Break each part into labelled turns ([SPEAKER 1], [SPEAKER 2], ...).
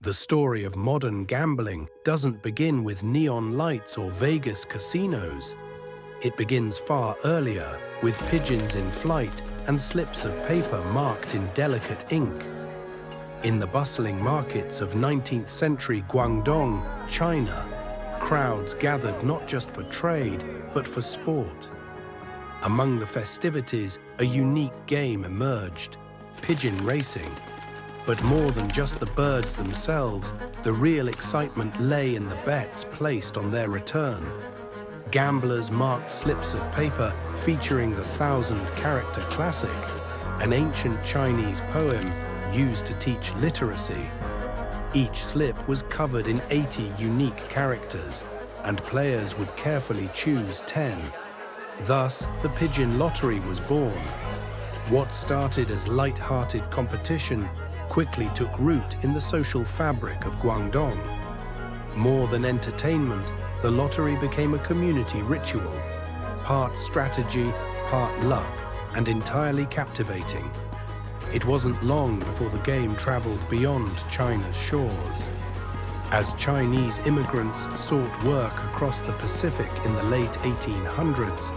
[SPEAKER 1] The story of modern gambling doesn't begin with neon lights or Vegas casinos. It begins far earlier, with pigeons in flight and slips of paper marked in delicate ink. In the bustling markets of 19th century Guangdong, China, crowds gathered not just for trade, but for sport. Among the festivities, a unique game emerged: pigeon racing. But more than just the birds themselves, the real excitement lay in the bets placed on their return. Gamblers marked slips of paper featuring the 1,000-character classic, an ancient Chinese poem used to teach literacy. Each slip was covered in 80 unique characters, and players would carefully choose 10. Thus, the Pigeon Lottery was born. What started as light-hearted competition quickly took root in the social fabric of Guangdong. More than entertainment, the lottery became a community ritual, part strategy, part luck, and entirely captivating. It wasn't long before the game traveled beyond China's shores. As Chinese immigrants sought work across the Pacific in the late 1800s,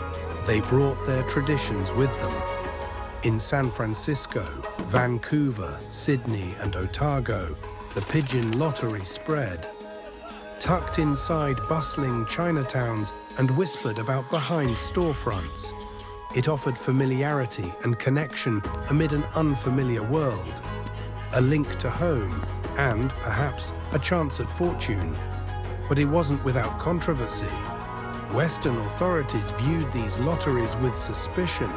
[SPEAKER 1] they brought their traditions with them. In San Francisco, Vancouver, Sydney, and Otago, the Pigeon Lottery spread. Tucked inside bustling Chinatowns and whispered about behind storefronts, it offered familiarity and connection amid an unfamiliar world, a link to home, and, perhaps, a chance at fortune. But it wasn't without controversy. Western authorities viewed these lotteries with suspicion,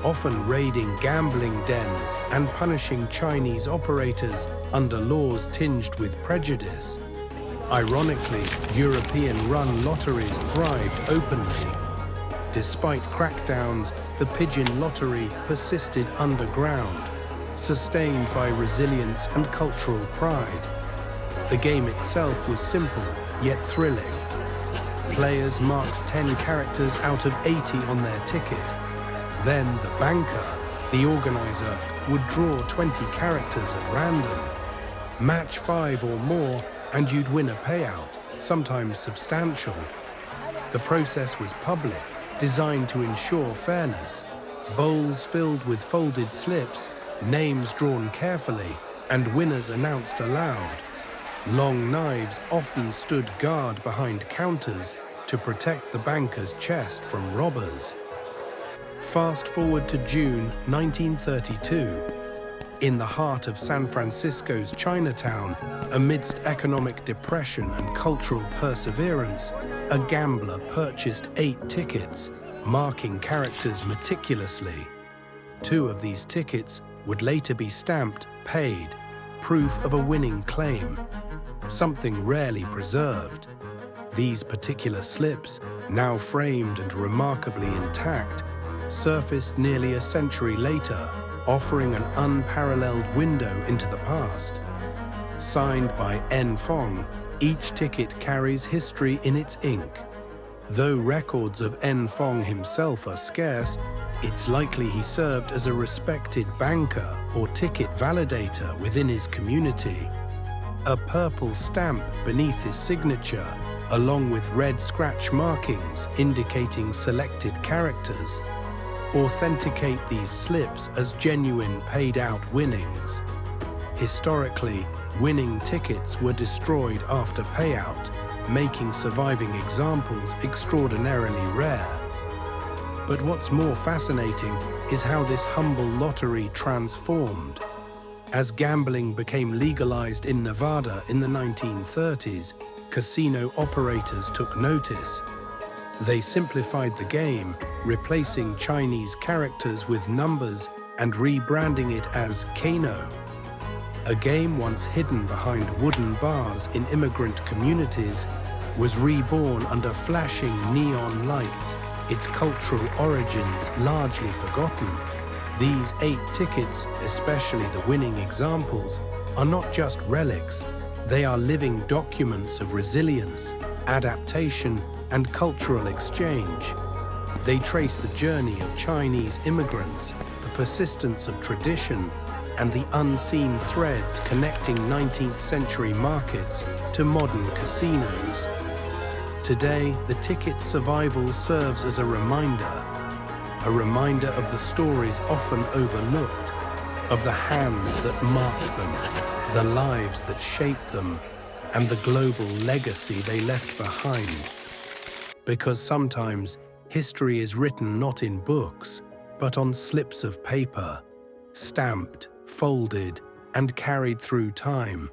[SPEAKER 1] often raiding gambling dens and punishing Chinese operators under laws tinged with prejudice. Ironically, European-run lotteries thrived openly. Despite crackdowns, the Pigeon Lottery persisted underground, sustained by resilience and cultural pride. The game itself was simple, yet thrilling. Players marked 10 characters out of 80 on their ticket. Then the banker, the organizer, would draw 20 characters at random. Match 5 or more, and you'd win a payout, sometimes substantial. The process was public, designed to ensure fairness. Bowls filled with folded slips, names drawn carefully, and winners announced aloud. Long knives often stood guard behind counters to protect the banker's chest from robbers. Fast forward to June 1932. In the heart of San Francisco's Chinatown, amidst economic depression and cultural perseverance, a gambler purchased 8 tickets, marking characters meticulously. 2 of these tickets would later be stamped paid, proof of a winning claim, something rarely preserved. These particular slips, now framed and remarkably intact, surfaced nearly a century later, offering an unparalleled window into the past. Signed by N. Fong, each ticket carries history in its ink. Though records of N. Fong himself are scarce, it's likely he served as a respected banker or ticket validator within his community. A purple stamp beneath his signature, along with red scratch markings indicating selected characters, authenticate these slips as genuine paid-out winnings. Historically, winning tickets were destroyed after payout, making surviving examples extraordinarily rare. But what's more fascinating is how this humble lottery transformed. As gambling became legalized in Nevada in the 1930s, casino operators took notice. They simplified the game, replacing Chinese characters with numbers and rebranding it as Keno. A game once hidden behind wooden bars in immigrant communities was reborn under flashing neon lights, its cultural origins largely forgotten. These 8 tickets, especially the winning examples, are not just relics. They are living documents of resilience, adaptation, and cultural exchange. They trace the journey of Chinese immigrants, the persistence of tradition, and the unseen threads connecting 19th century markets to modern casinos. Today, the ticket's survival serves as a reminder of the stories often overlooked, of the hands that marked them, the lives that shaped them, and the global legacy they left behind. Because sometimes history is written not in books, but on slips of paper, stamped, folded, and carried through time.